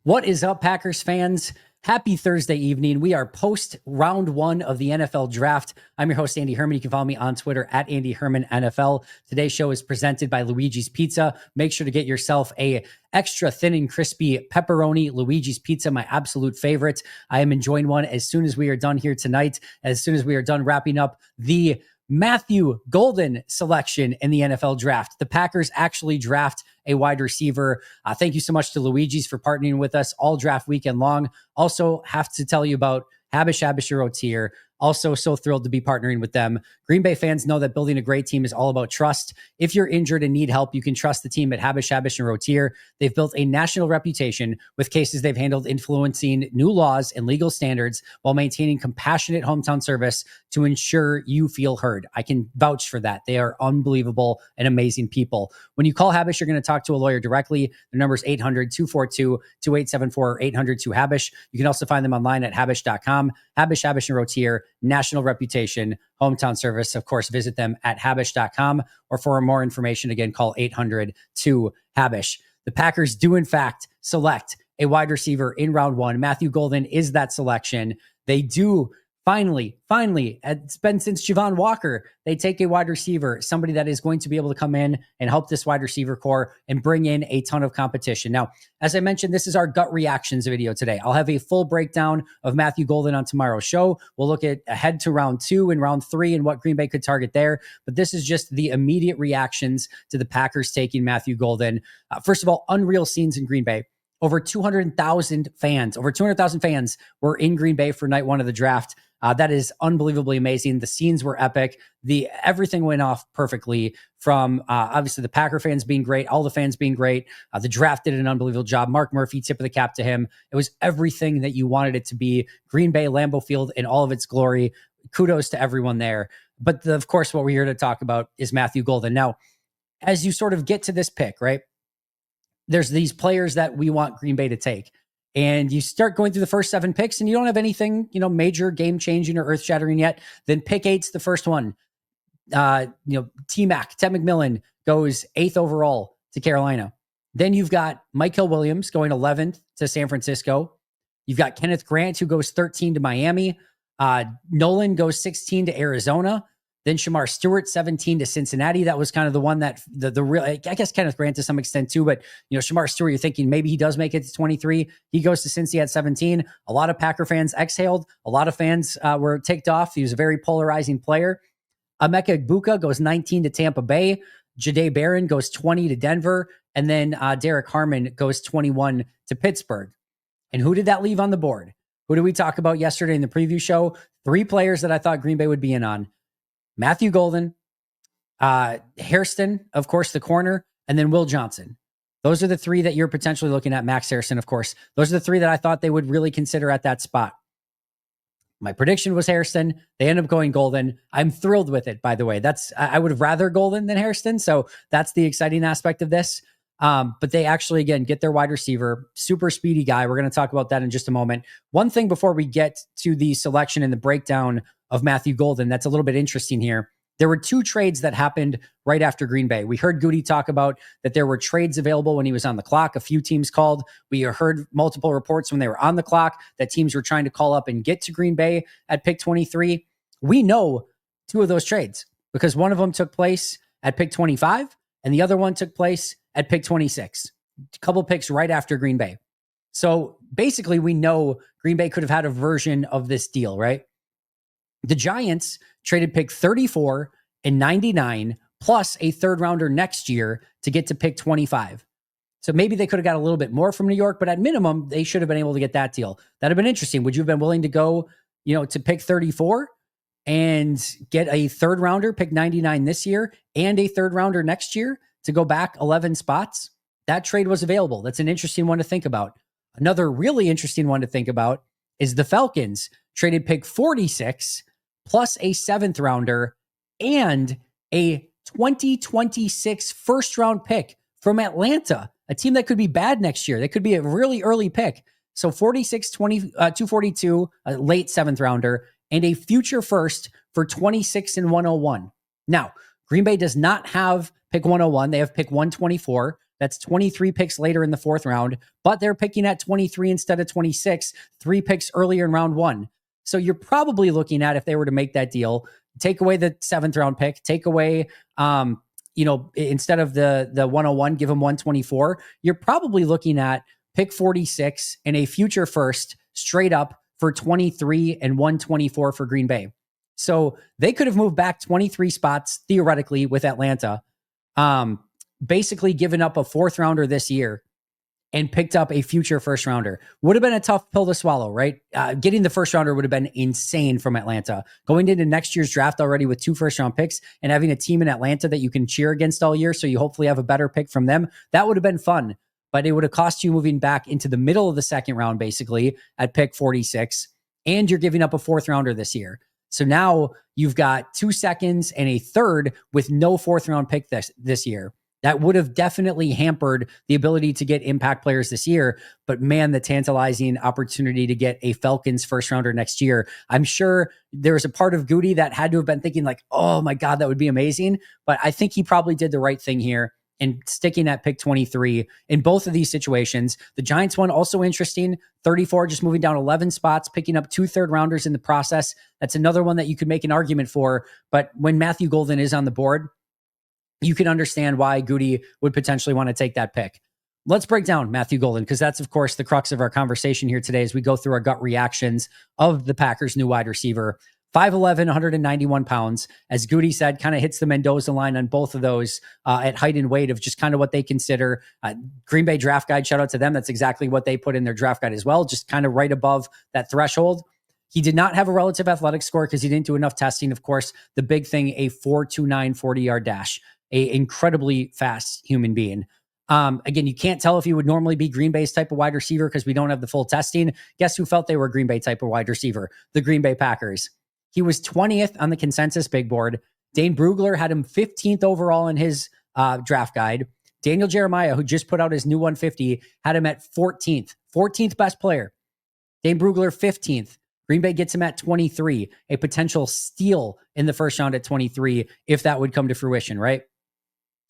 What is up, Packers fans? Happy Thursday evening. We are post round one of the NFL draft. I'm your host, Andy Herman. You can follow me on Twitter at Andy Herman NFL. Today's show is presented by Luiges Pizza. Make sure to get yourself a extra thin and crispy pepperoni Luiges Pizza, my absolute favorite. I am enjoying one as soon as we are done here tonight, as soon as we are done wrapping up the Matthew Golden selection in the NFL draft. The Packers actually draft a wide receiver. Thank you so much to Luigi's for partnering with us all draft weekend long. Also have to tell you about Habish Rotier. Also so thrilled to be partnering with them. Green Bay fans know that building a great team is all about trust. If you're injured and need help, you can trust the team at Habish and Rotier. They've built a national reputation with cases they've handled influencing new laws and legal standards while maintaining compassionate hometown service to ensure you feel heard. I can vouch for that. They are unbelievable and amazing people. When you call Habish, you're going to talk to a lawyer directly. Their number is 800-242-2874 or 800-2HABISH. You can also find them online at habish.com. Habish and Rotier, national reputation, hometown service. Of course, visit them at habish.com, or for more information, again, call 800-2HABISH. The Packers do, in fact, select a wide receiver in round one. Matthew Golden is that selection. They do finally, it's been since Javon Walker, they take a wide receiver, somebody that is going to be able to come in and help this wide receiver core and bring in a ton of competition. Now, as I mentioned, this is our gut reactions video today. I'll have a full breakdown of Matthew Golden on tomorrow's show. We'll look at ahead to round 2 and round 3 and what Green Bay could target there. But this is just the immediate reactions to the Packers taking Matthew Golden. First of all, unreal scenes in Green Bay. Over 200,000 fans were in Green Bay for night one of the draft. That is unbelievably amazing. The scenes were epic. Everything went off perfectly, from obviously the Packer fans being great, all the fans being great. The draft did an unbelievable job. Mark Murphy, tip of the cap to him. It was everything that you wanted it to be. Green Bay, Lambeau Field in all of its glory. Kudos to everyone there. But of course, what we're here to talk about is Matthew Golden. Now, as you sort of get to this pick, right, there's these players that we want Green Bay to take. And you start going through the first 7 picks and you don't have anything, major game changing or earth shattering yet. Then pick 8's the first one. T-Mac, Ted McMillan goes 8th overall to Carolina. Then you've got Michael Williams going 11th to San Francisco. You've got Kenneth Grant, who goes 13 to Miami. Nolan goes 16 to Arizona. Then Shamar Stewart, 17 to Cincinnati. That was kind of the one that the real, I guess Kenneth Grant to some extent too, but Shamar Stewart, you're thinking maybe he does make it to 23. He goes to Cincy at 17. A lot of Packer fans exhaled. A lot of fans were ticked off. He was a very polarizing player. Emeka Egbuka goes 19 to Tampa Bay. Jahdae Barron goes 20 to Denver. And then Derek Harmon goes 21 to Pittsburgh. And who did that leave on the board? Who did we talk about yesterday in the preview show? 3 players that I thought Green Bay would be in on. Matthew Golden, Hairston, of course, the corner, and then Will Johnson. Those are the 3 that you're potentially looking at. Max Harrison, of course. Those are the 3 that I thought they would really consider at that spot. My prediction was Hairston. They end up going Golden. I'm thrilled with it, by the way. I would have rather Golden than Hairston, so that's the exciting aspect of this. But they actually, again, get their wide receiver, super speedy guy. We're going to talk about that in just a moment. One thing before we get to the selection and the breakdown of Matthew Golden that's a little bit interesting here. There were 2 trades that happened right after Green Bay. We heard Goody talk about that there were trades available when he was on the clock. A few teams called. We heard multiple reports when they were on the clock that teams were trying to call up and get to Green Bay at pick 23. We know 2 of those trades because one of them took place at pick 25 and the other one took place at pick 26. A couple picks right after Green Bay. So basically we know Green Bay could have had a version of this deal, right? The Giants traded pick 34 and 99 plus a 3rd rounder next year to get to pick 25. So maybe they could have got a little bit more from New York, but at minimum, they should have been able to get that deal. That'd have been interesting. Would you have been willing to go, to pick 34 and get a 3rd rounder, pick 99 this year, and a 3rd rounder next year to go back 11 spots? That trade was available. That's an interesting one to think about. Another really interesting one to think about is the Falcons traded pick 46 plus a 7th rounder and a 2026 first round pick from Atlanta, a team that could be bad next year. That could be a really early pick. So 242, a late 7th rounder, and a future first for 26 and 101. Now, Green Bay does not have pick 101. They have pick 124. That's 23 picks later in the fourth round, but they're picking at 23 instead of 26, 3 picks earlier in round one. So you're probably looking at, if they were to make that deal, take away the 7th round pick, take away, instead of the 101, give them 124. You're probably looking at pick 46 and a future first straight up for 23 and 124 for Green Bay. So they could have moved back 23 spots theoretically with Atlanta, basically given up a 4th rounder this year and picked up a future first rounder. Would have been a tough pill to swallow, right? Getting the first rounder would have been insane from Atlanta. Going into next year's draft already with 2 first round picks and having a team in Atlanta that you can cheer against all year, so you hopefully have a better pick from them, that would have been fun. But it would have cost you moving back into the middle of the 2nd round, basically, at pick 46, and you're giving up a 4th rounder this year. So now you've got 2 seconds and a 3rd with no 4th round pick this year. That would have definitely hampered the ability to get impact players this year. But man, the tantalizing opportunity to get a Falcons first rounder next year. I'm sure there was a part of Goody that had to have been thinking like, oh my God, that would be amazing. But I think he probably did the right thing here in sticking at pick 23 in both of these situations. The Giants one, also interesting. 34, just moving down 11 spots, picking up 2 third rounders in the process. That's another one that you could make an argument for. But when Matthew Golden is on the board, you can understand why Goody would potentially want to take that pick. Let's break down Matthew Golden, because that's, of course, the crux of our conversation here today as we go through our gut reactions of the Packers' new wide receiver. 5'11", 191 pounds. As Goody said, kind of hits the Mendoza line on both of those at height and weight of just kind of what they consider. Green Bay draft guide, shout out to them. That's exactly what they put in their draft guide as well, just kind of right above that threshold. He did not have a relative athletic score because he didn't do enough testing. Of course, the big thing, a 4.29 40-yard dash. A incredibly fast human being. Again, you can't tell if he would normally be Green Bay's type of wide receiver because we don't have the full testing. Guess who felt they were Green Bay type of wide receiver? The Green Bay Packers. He was 20th on the consensus big board. Dane Brugler had him 15th overall in his draft guide. Daniel Jeremiah, who just put out his new 150, had him at 14th best player. Dane Brugler, 15th. Green Bay gets him at 23, a potential steal in the first round at 23 if that would come to fruition, right?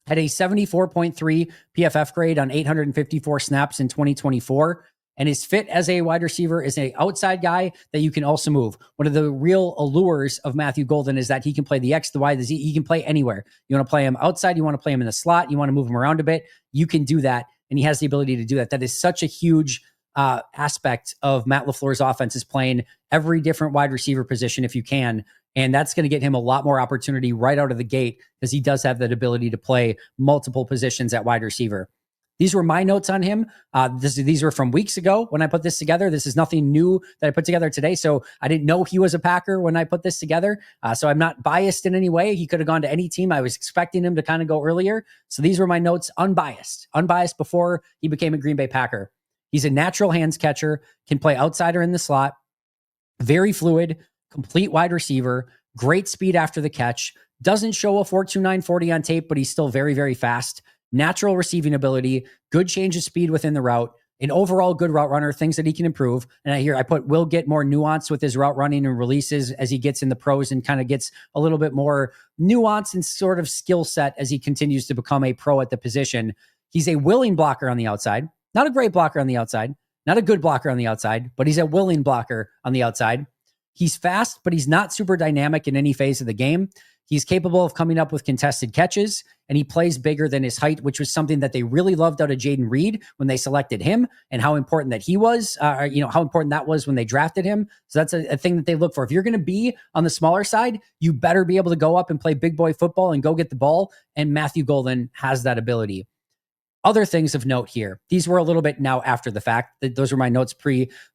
Had a 74.3 PFF grade on 854 snaps in 2024. And his fit as a wide receiver is an outside guy that you can also move. One of the real allures of Matthew Golden is that he can play the X, the Y, the Z. He can play anywhere. You want to play him outside. You want to play him in the slot. You want to move him around a bit. You can do that. And he has the ability to do that. That is such a huge aspect of Matt LaFleur's offense, is playing every different wide receiver position if you can. And that's going to get him a lot more opportunity right out of the gate because he does have that ability to play multiple positions at wide receiver. These were my notes on him. These were from weeks ago when I put this together. This is nothing new that I put together today. So I didn't know he was a Packer when I put this together. So I'm not biased in any way. He could have gone to any team. I was expecting him to kind of go earlier. So these were my notes, unbiased before he became a Green Bay Packer. He's a natural hands catcher, can play outside or in the slot, very fluid, complete wide receiver, great speed after the catch, doesn't show a 4.29 40 on tape, but he's still very, very fast. Natural receiving ability, good change of speed within the route, an overall good route runner, things that he can improve. And I will get more nuance with his route running and releases as he gets in the pros and kind of gets a little bit more nuance and sort of skill set as he continues to become a pro at the position. He's a willing blocker on the outside, not a great blocker on the outside, not a good blocker on the outside, but he's a willing blocker on the outside. He's fast, but he's not super dynamic in any phase of the game. He's capable of coming up with contested catches, and he plays bigger than his height, which was something that they really loved out of Jaden Reed when they selected him, and how important that he was, how important that was when they drafted him. So that's a thing that they look for. If you're going to be on the smaller side, you better be able to go up and play big boy football and go get the ball, and Matthew Golden has that ability. Other things of note here. These were a little bit now after the fact. Those were my notes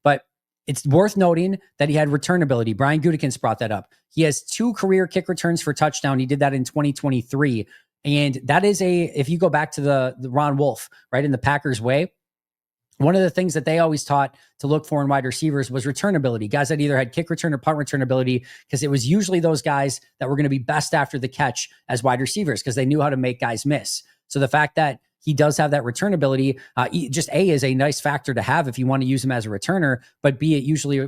but it's worth noting that he had returnability. Brian Gutekunst brought that up. He has 2 career kick returns for touchdown. He did that in 2023. And that is if you go back to the Ron Wolf, right, in the Packers way, one of the things that they always taught to look for in wide receivers was returnability. Guys that either had kick return or punt returnability, because it was usually those guys that were going to be best after the catch as wide receivers because they knew how to make guys miss. So the fact that he does have that return ability, just A, is a nice factor to have if you want to use him as a returner, but B, it usually,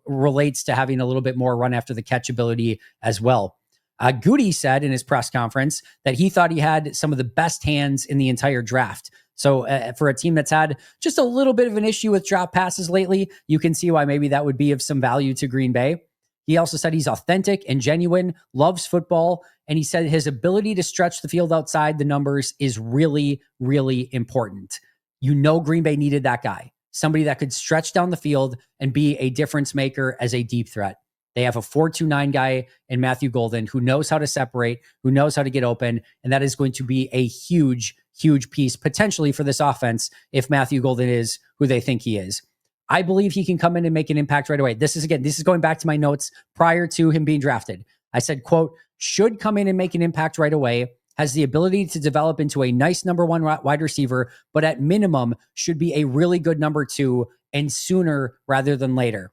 relates to having a little bit more run after the catch ability as well. Goody said in his press conference that he thought he had some of the best hands in the entire draft. So for a team that's had just a little bit of an issue with drop passes lately, you can see why maybe that would be of some value to Green Bay. He also said he's authentic and genuine, loves football, and he said his ability to stretch the field outside the numbers is really, really important. Green Bay needed that guy, somebody that could stretch down the field and be a difference maker as a deep threat. They have a 4.29 guy in Matthew Golden who knows how to separate, who knows how to get open, and that is going to be a huge, huge piece potentially for this offense if Matthew Golden is who they think he is. I believe he can come in and make an impact right away. This is going back to my notes prior to him being drafted. I said, quote, should come in and make an impact right away, has the ability to develop into a nice number one wide receiver, but at minimum should be a really good number two and sooner rather than later.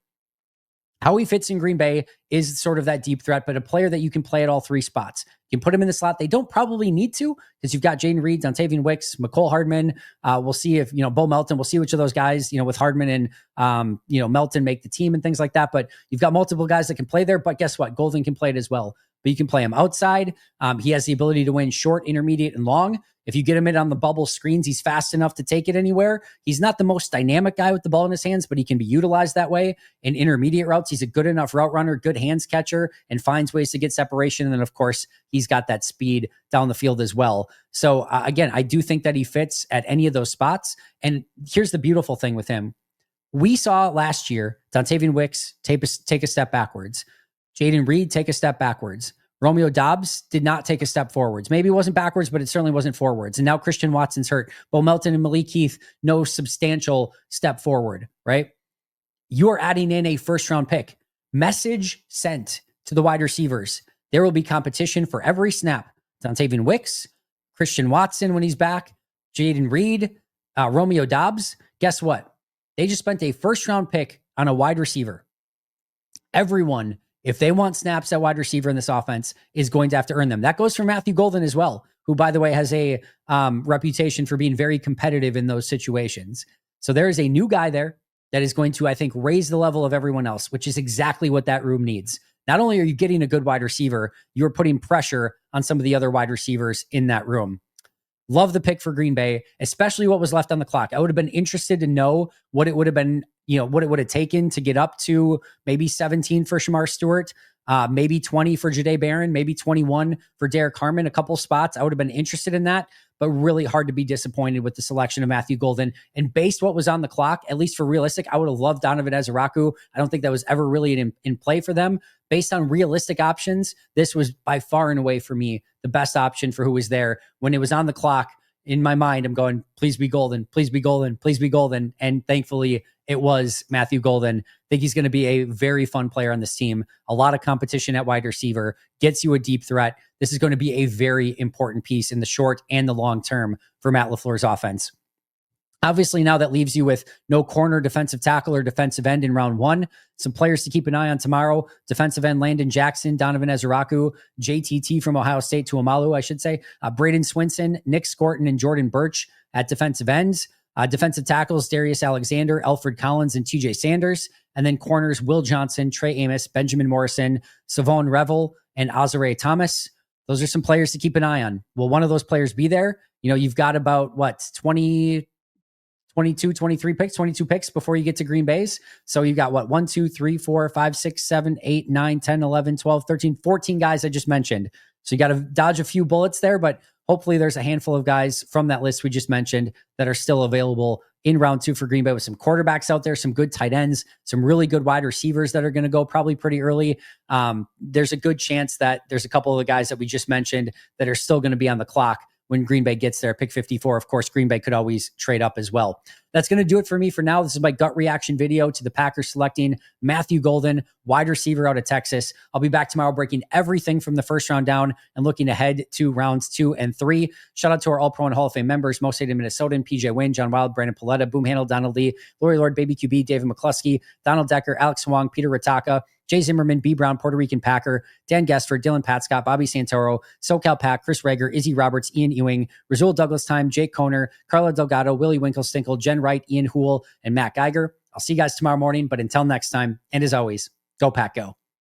How he fits in Green Bay is sort of that deep threat, but a player that you can play at all three spots. You can put him in the slot. They don't probably need to because you've got Jaden Reed, Dontavian Wicks, McCole Hardman. We'll see if, Bo Melton, we'll see which of those guys, with Hardman and, Melton make the team and things like that. But you've got multiple guys that can play there. But guess what? Golden can play it as well. But you can play him outside. He has the ability to win short, intermediate, and long. If you get him in on the bubble screens, he's fast enough to take it anywhere. He's not the most dynamic guy with the ball in his hands, but he can be utilized that way. In intermediate routes, he's a good enough route runner, good hands catcher, and finds ways to get separation. And then, of course, he's got that speed down the field as well. So, again, I do think that he fits at any of those spots. And here's the beautiful thing with him. We saw last year, Dontavian Wicks take a step backwards. Jaden Reed take a step backwards. Romeo Doubs did not take a step forwards. Maybe it wasn't backwards, but it certainly wasn't forwards. And now Christian Watson's hurt. Bo Melton and Malik Heath, no substantial step forward, right? You are adding in a first-round pick. Message sent to the wide receivers. There will be competition for every snap. Dontavian Wicks, Christian Watson when he's back, Jaden Reed, Romeo Doubs. Guess what? They just spent a first-round pick on a wide receiver. Everyone, if they want snaps at wide receiver in this offense, is going to have to earn them. That goes for Matthew Golden as well, who, by the way, has a reputation for being very competitive in those situations. So there is a new guy there that is going to, I think, raise the level of everyone else, which is exactly what that room needs. Not only are you getting a good wide receiver, you're putting pressure on some of the other wide receivers in that room. Love the pick for Green Bay, especially what was left on the clock. I would have been interested to know what it would have been, what it would have taken to get up to maybe 17 for Shamar Stewart, maybe 20 for Jahdae Barron, maybe 21 for Derek Harmon, a couple spots. I would have been interested in that, but really hard to be disappointed with the selection of Matthew Golden. And based what was on the clock, at least for realistic, I would have loved Donovan Ezeraku. I don't think that was ever really in play for them. Based on realistic options, this was by far and away for me the best option for who was there. When it was on the clock, in my mind, I'm going, please be Golden, please be Golden, please be Golden. And thankfully, it was Matthew Golden. I think he's going to be a very fun player on this team. A lot of competition at wide receiver, gets you a deep threat. This is going to be a very important piece in the short and the long term for Matt LaFleur's offense. Obviously, now that leaves you with no corner, defensive tackle, or defensive end in round one. Some players to keep an eye on tomorrow. Defensive end Landon Jackson, Donovan Ezeraku, JTT from Ohio State to Omalu, I should say. Braden Swinson, Nick Scorton, and Jordan Birch at defensive ends. Defensive tackles, Darius Alexander, Alfred Collins, and TJ Sanders. And then corners, Will Johnson, Trey Amos, Benjamin Morrison, Savon Revel, and Azare Thomas. Those are some players to keep an eye on. Will one of those players be there? You've got about, 22 picks before you get to Green Bay's. So you got 1, 2, 3, 4, 5, 6, 7, 8, 9, 10, 11, 12, 13, 14 guys I just mentioned. So you got to dodge a few bullets there, but hopefully there's a handful of guys from that list we just mentioned that are still available in round two for Green Bay, with some quarterbacks out there, some good tight ends, some really good wide receivers that are going to go probably pretty early. There's a good chance that there's a couple of the guys that we just mentioned that are still going to be on the clock when Green Bay gets there, pick 54. Of course, Green Bay could always trade up as well. That's going to do it for me for now. This is my gut reaction video to the Packers selecting Matthew Golden, wide receiver out of Texas. I'll be back tomorrow breaking everything from the first round down and looking ahead to rounds 2 and 3. Shout out to our All-Pro and Hall of Fame members, Mo State and Minnesotan, PJ Wynn, John Wild, Brandon Paletta, Boom Handle, Donald Lee, Lori Lord, Baby QB, David McCluskey, Donald Decker, Alex Wong, Peter Ritaka, Jay Zimmerman, B. Brown, Puerto Rican Packer, Dan Gessford, Dylan Patscott, Bobby Santoro, SoCal Pack, Chris Rager, Izzy Roberts, Ian Ewing, Razul Douglas Time, Jake Koner, Carla Delgado, Willie Winkle-Stinkle, Jen Wright, Ian Hool, and Matt Geiger. I'll see you guys tomorrow morning, but until next time, and as always, go Pack Go.